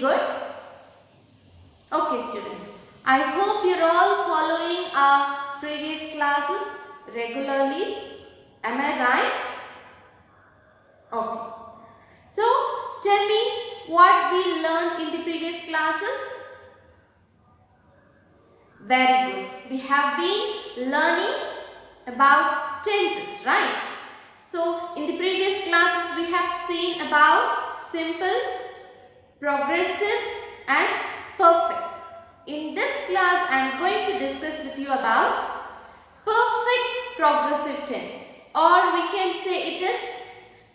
good? Okay students, I hope you are all following our previous classes regularly. Am I right? Okay. So, tell me what we learned in the previous classes. Very good. We have been learning about tenses, right? So, in the previous classes we have seen about simple, progressive and perfect. In this class I am going to discuss with you about perfect progressive tense, or we can say it is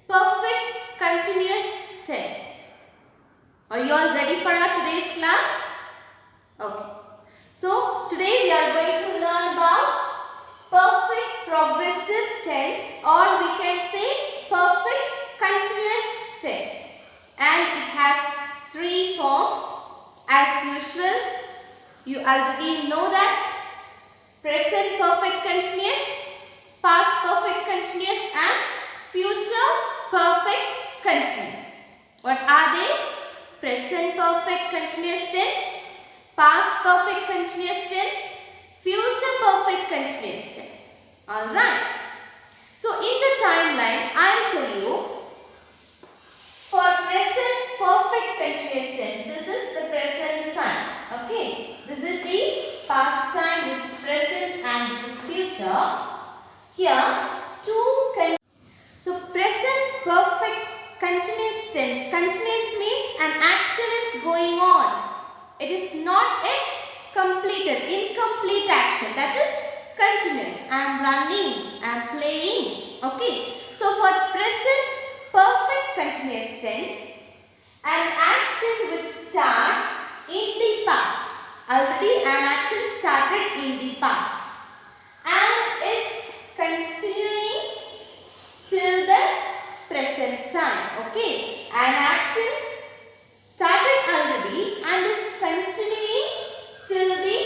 perfect continuous tense. Are you all ready for our today's class? Okay. So, today we are going to learn about perfect progressive tense, or we can say perfect continuous tense. And it has three forms as usual. You already know that: present perfect continuous, past perfect continuous and future perfect continuous. What are they? Present perfect continuous tense, past perfect continuous tense, future perfect continuous tense. Alright. So in the timeline, I'll tell you, for present perfect continuous tense, this is the present time. Okay. This is the past time, this is present and this is future. Here, so present perfect continuous tense. Continuous means an action is going on. It is not a completed, incomplete action. That is continuous. I am running, I am playing. Okay. So for present perfect continuous tense, an action will start in the past. Already an action started in the past and is continuing till the present time. Okay. An action started already and is continuing till the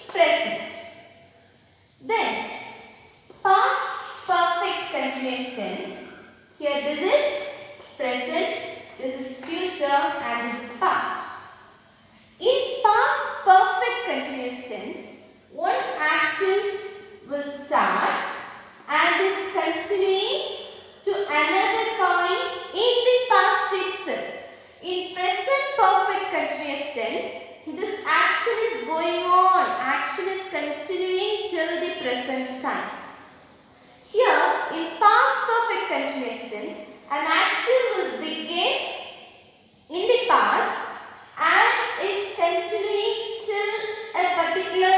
present. Then, past perfect continuous tense. Here this is present, this is future and this is past. In past perfect continuous tense, one action will start and is continuing to another point in the past itself. In present perfect continuous tense, this action is going on. Action is continuing till the present time. Here, in past perfect continuous tense, an action will begin in the past and is continuing till a particular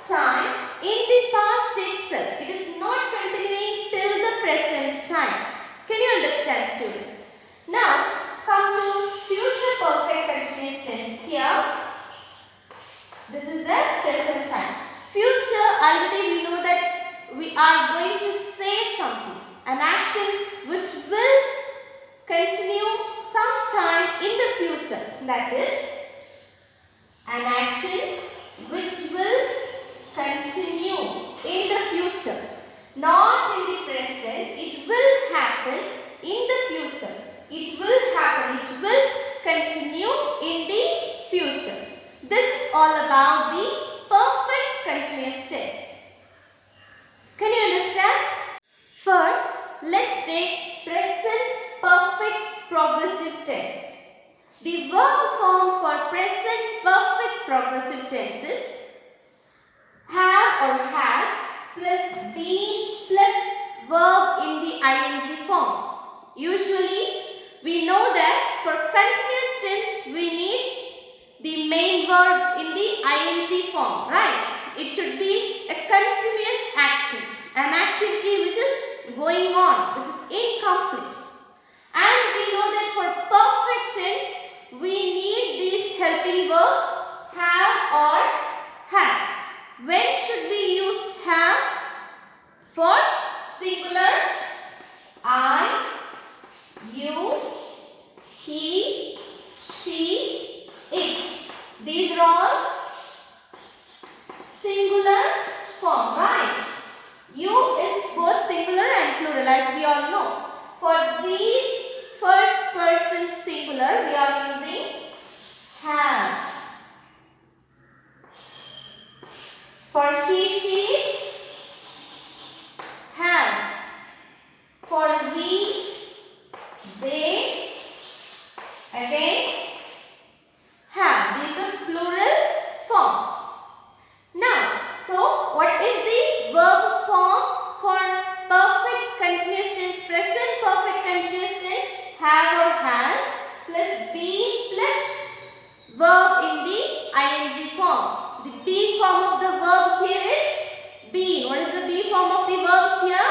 time in the past itself. It is not continuing till the present time. Can you understand, students? Now, come to future perfect continuous tense. Here, this is the present time. Future, already we know that we are going to say something. An action which will continue sometime in the future. That is, an action which will continue in the future. Not in the present. It will happen in the future. It will happen. It will continue in the future. This is all about the perfect continuous tense. Can you understand? First, let's take present perfect progressive tense. The verb form for present perfect progressive tense is have or has plus been plus verb in the ing form. Usually, we know that for continuous tense, we need the main verb in the ing form, right? It should be a continuous action, an activity which is going on, which is incomplete. And we know that for perfect tense, we need these helping verbs have or has. When should we use have? For singular I, you, he, she, it. These are all singular form, right? You is both singular and plural, as we all know. For these first person singular, we are using they again have. These are plural forms. Now, so what is the verb form for perfect continuous tense? Present perfect continuous tense, have or has plus been plus verb in the ing form. The be form of the verb here is been. What is the be form of the verb here?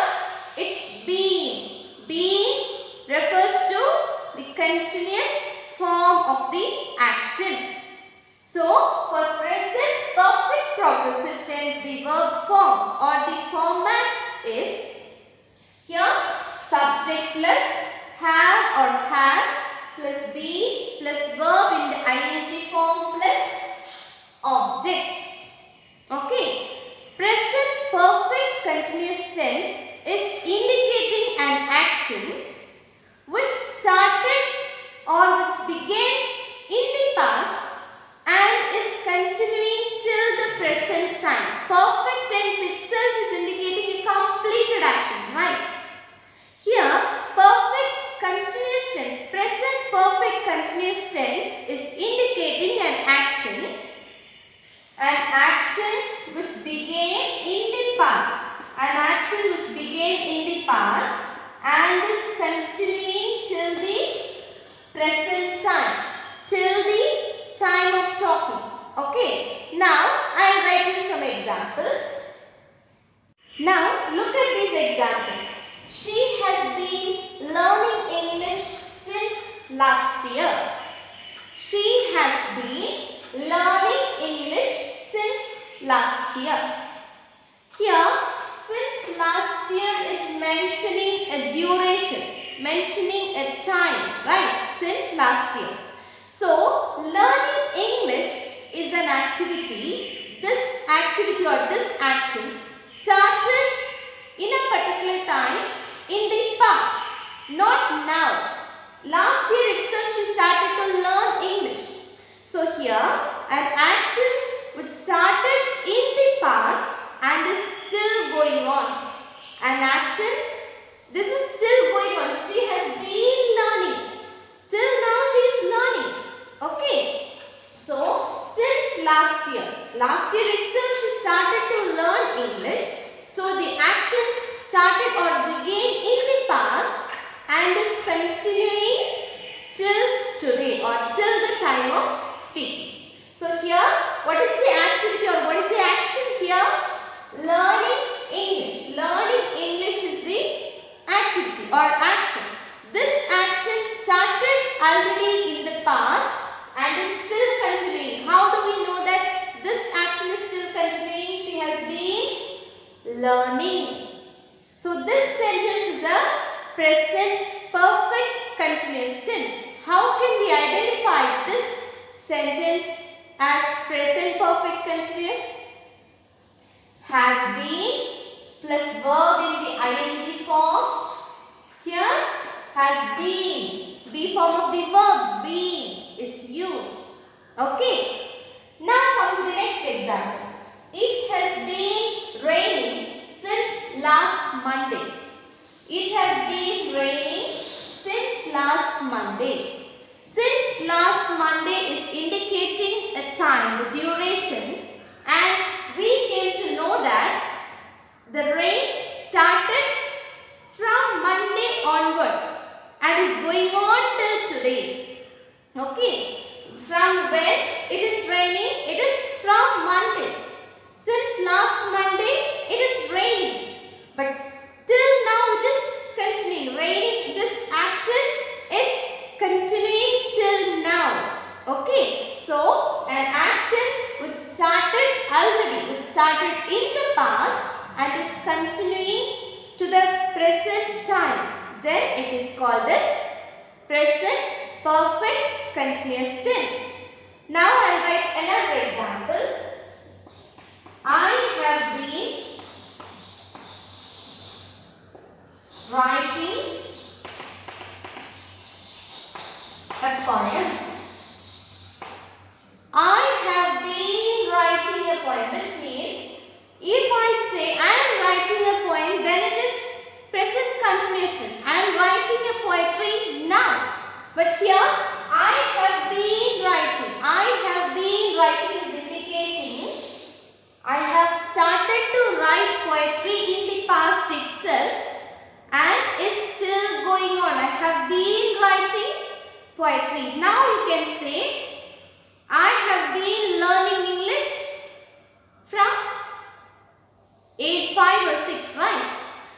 It's been. Been refers to the continuous form of the action. So, for present perfect progressive tense, the verb form or the format is here subject plus have or has plus be plus verb in the ing form plus object. Okay. Present perfect continuous tense is indicating an action which started or which began in the past and is continuing till the present time. Perfect tense itself is indicating a completed action, right? Here, perfect continuous tense, present perfect continuous tense is indicating an action which began in the past. An action which began in the past and is continuing till the present time. Till the time of talking. Okay. Now, I am writing some example. Now, look at these examples. She has been learning English since last year. She has been learning English since last year. Here, since last year is mentioning a duration, mentioning a time, right? Since last year. So, learning English is an activity. This activity or this action started in a particular time in the past, not now. Last year itself she started to learn English. So, here an action which started in the past and is still going on. An action, this is still going on. She has been learning. Till now she is learning. Okay. So, since last year itself she started to learn English. So, the action started or began in the past and is continuing till today or till the time of speaking. So, here what is the activity or what is the action here? Learning English. Learning English is the activity or action. This action started already in the past and is still continuing. How do we know that this action is still continuing? She has been learning. So, this sentence is a present perfect continuous tense. How can we identify this sentence as present perfect continuous? Has been plus verb in the ing form. Here has been. Be form of the verb been is used. Okay. Now come to the next example. It has been raining since last Monday. It has been raining since last Monday. Since last Monday is indicating a time, the duration, and we came to know that the rain started from Monday onwards and is going on till today. Okay. From when it is raining? It is from Monday. Since last Monday it is raining. But till now it is continuing. Raining, this action is continuing till now. Okay. So, an action which started already, which started in the past and is continuing to the present time, then it is called as present perfect continuous tense. Now I will write another example. I have been writing a poem. I have been writing a poem, which means if I say I am writing a poem, then it is present continuous tense. I am writing a poetry poetry. Now you can say, I have been learning English from age 5 or 6, right?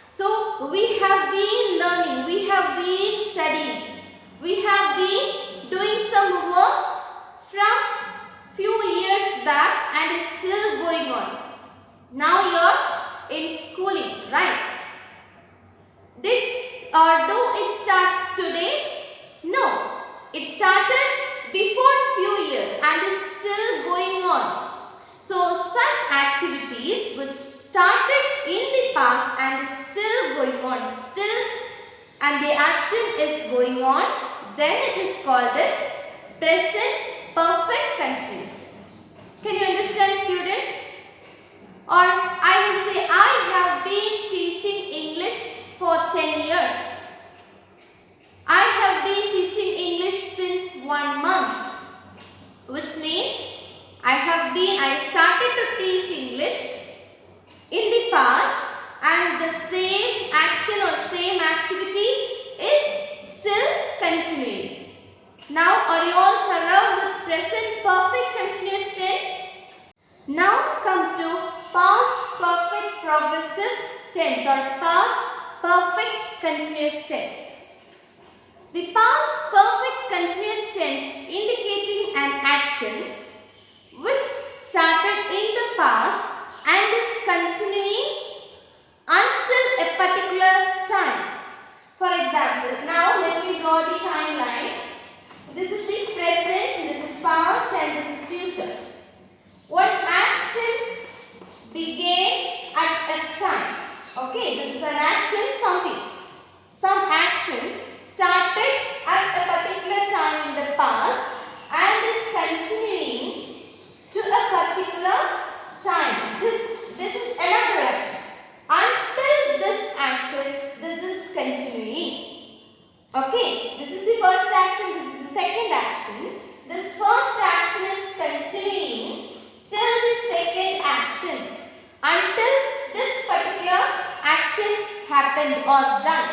So we have been learning, we have been studying, we have been doing some work from few years back and it's still going on. Now you're in schooling, right? Did or do it start today? No, it started before few years and is still going on. So such activities which started in the past and is still going on, and the action is going on, then it is called as present perfect continuous tense. Can you understand, students? Or I will say, I have been teaching English for 10 years. I have been teaching English since 1 month, which means I started to teach English in the past and the same action or same activity is still continuing. Now are you all thorough with present perfect continuous tense? Now come to past perfect progressive tense or past perfect continuous tense. The past perfect continuous tense indicating an action which started in the past and is continuing until a particular time. For example, now let me draw the timeline. This is the present, this is past and this is future. One action began at a time. Okay, this is an action, some action started at a particular time in the past and is continuing to a particular time. This is another action. Until this action, this is continuing. Okay, this is the first action, this is the second action. This first action is continuing till the second action, until this particular action happened or done.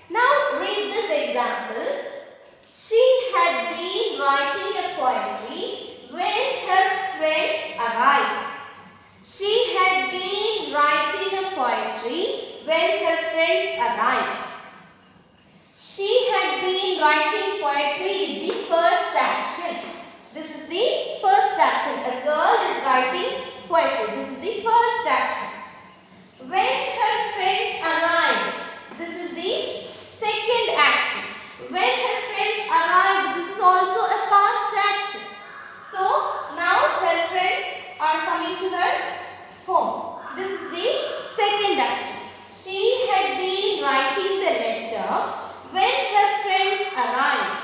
Now read this example. She had been writing a poetry when her friends arrived. She had been writing a poetry when her friends arrived. She had been writing poetry is the first action. This is the first action. A girl is writing poetry. This is the first action. When her friends arrived, this is the second action. When her friends arrived, this is also a past action. So now her friends are coming to her home. This is the second action. She had been writing the letter when her friends arrived.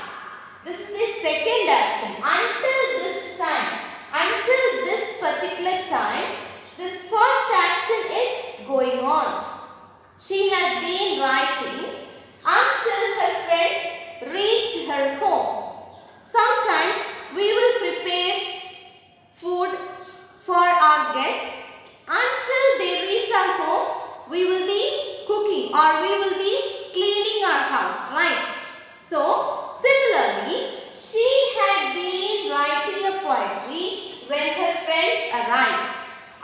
This is the second action. Until this time, until this particular time, this first action is going on. She has been writing until her friends reach her home. Sometimes we will prepare food for our guests. Until they reach our home, we will be cooking or we will be cleaning our house, right? So, similarly, she had been writing a poetry when her friends arrived.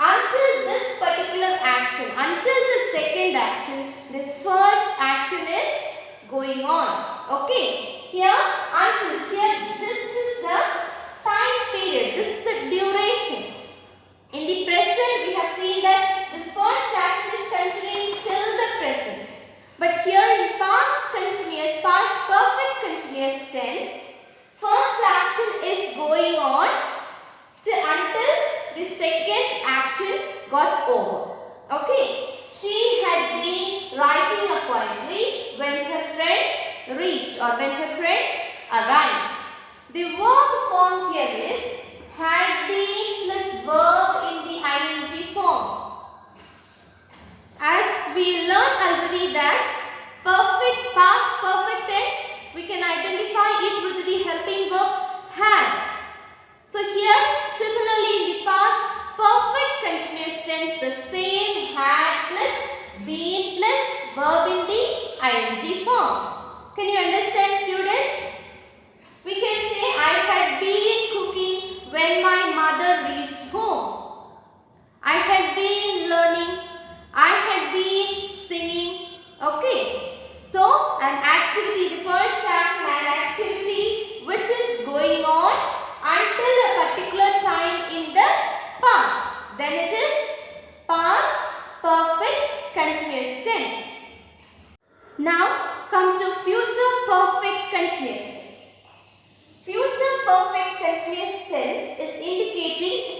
Until this particular action, until the second action, this first action is going on. Okay, here, this is the time period, this is the duration. In the present, we have seen that this first action is continuing till the present. But here in past perfect continuous tense, first action is going on until the second action got over. Okay, she had been writing a poetry when her friends reached or when her friends arrived. The verb form here is had been plus verb in the ing form. As we learned already that past perfect tense, we can identify it with the helping verb had. So here, similarly in the past perfect continuous tense, the same had plus been plus verb in the ing form. Can you understand, students?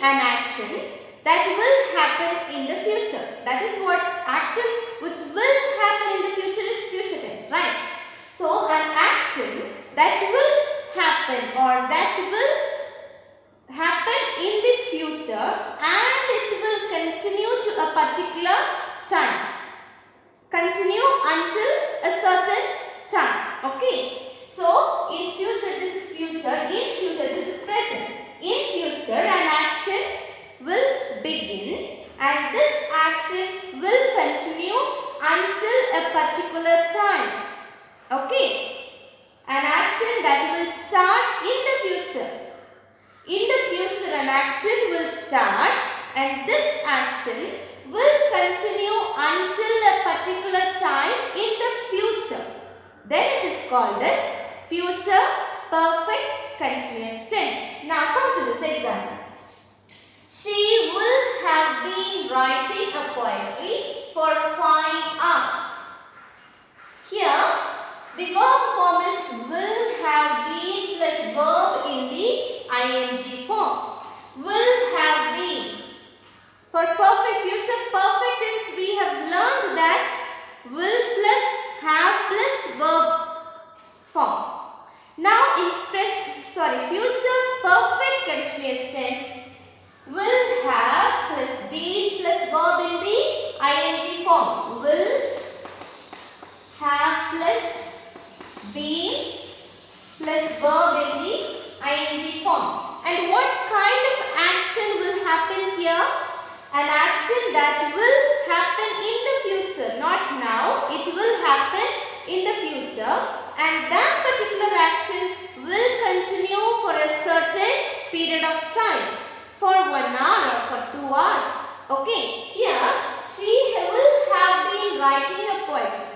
an action that will happen in the future. That is what action which will happen in the future is future tense, right? So an action that will happen or that will happen in the future and it will continue to a particular time. Continue until a certain time. Okay. So in future this is future, in future this is present. In future an action will begin and this action will continue until a particular time. Okay. An action that will start in the future. In the future an action will start and this action will continue until a particular time in the future. Then it is called as future perfect continuous tense. Now come to this example. She will have been writing a poetry for 5 hours. Here the verb form is will have been plus verb in the ing form. Will have been. For perfect future perfect tense we have learned that will plus have plus verb form. Now in future perfect continuous tense will have plus been plus verb in the ing form. Will have plus been plus verb in the ing form. And what kind of action will happen here? An action that will happen in the future, not now. It will happen in the future and that particular action will continue for a certain period of time. For 1 hour or for 2 hours. Okay. Here she will have been writing a poetry.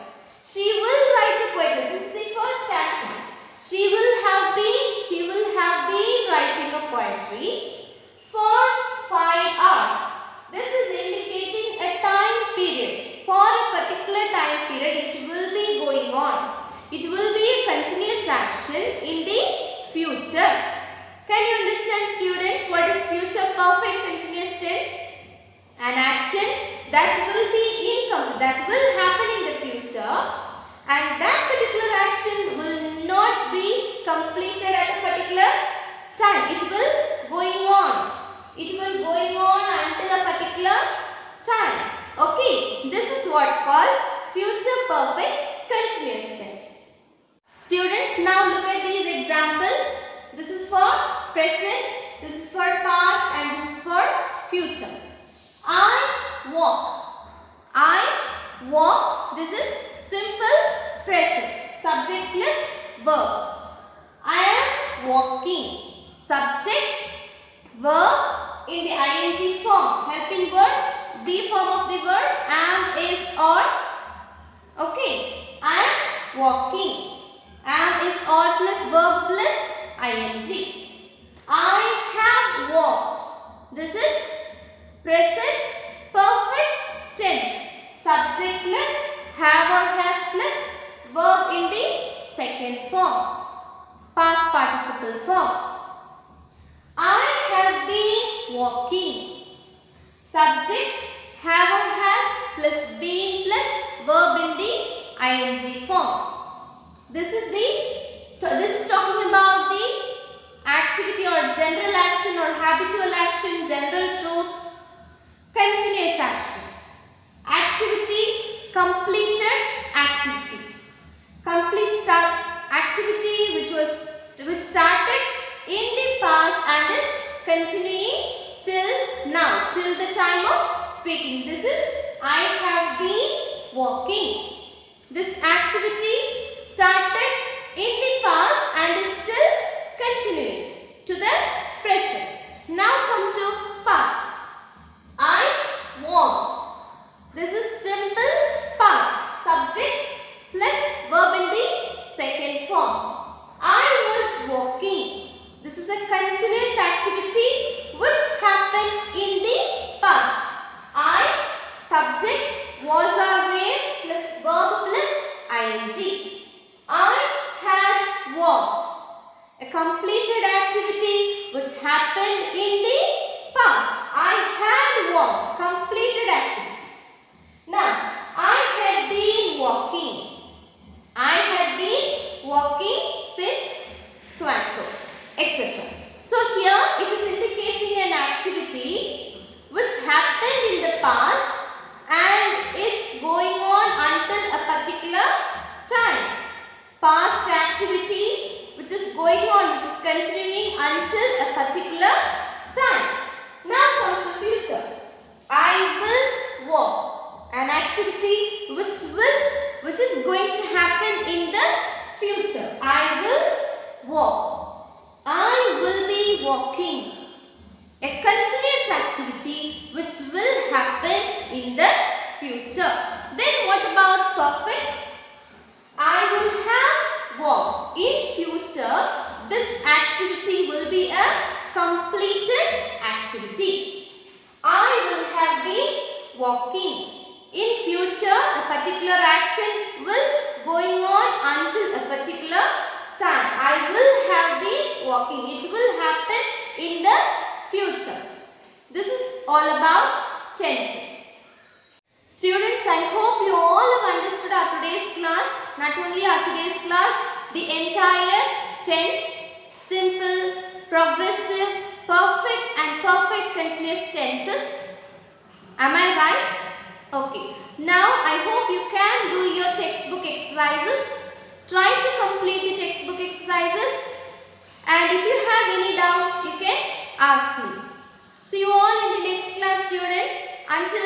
She will write a poetry. This is the first action. She will have been writing a poetry for 5 hours. This is indicating a time period. For a particular time period it will be going on. It will be a continuous action in the future. Can you understand, students, what is future perfect continuous tense? An action that will happen in the future and that particular action will not be completed at a particular time. It will going on. It will going on until a particular time. Okay, this is what called future perfect continuous tense. Students, now look at these examples. This is for present, this is for past and this is for future. I walk. I walk. This is simple present. Subject plus verb. I am walking. Subject, verb in the ing form. Helping word, be form of the verb, am, is, or. Okay. I am walking. Am is or plus verb plus ing. I have walked. This is present perfect tense. Subject plus have or has plus verb in the second form. Past participle form. I have been walking. Subject have or has plus been plus verb in the ing form. This is talking about the activity or general action or habitual action, general truths, continuous action. Activity, completed activity. Activity which started in the past and is continuing till now, till the time of speaking. This is I have been walking. This activity started in the past and is still continuing to the present. Now come to past. I walked. This is simple past. Subject plus verb in the second form. I was walking. This is a continuous activity which happened in the past. I, subject, was or were plus verb plus ing. I had walked. A completed activity which happened in the past. I had walked, completed activity. Now, I had been walking. I had been walking since so and so, etc. So here it is indicating an activity which happened in the past and is going on until a particular time. Past activity which is going on, which is continuing until a particular time. Now come to future. I will walk, an activity which is going to happen in the future. I will walk. I will be walking. A continuous activity which will happen in the future. Then what about perfect? I will have walked. In future, this activity will be a completed activity. I will have been walking. In future, a particular action will going on until a particular time. I will have been walking. It will happen in the future. This is all about tenses. Students, I hope you all have understood our today's class. Not only our today's class, the entire tense, simple, progressive, perfect and perfect continuous tenses. Am I right? Okay. Now, I hope you can do your textbook exercises. Try to complete the textbook exercises. And if you have any doubts, you can ask me. See you all in the next class, students. Until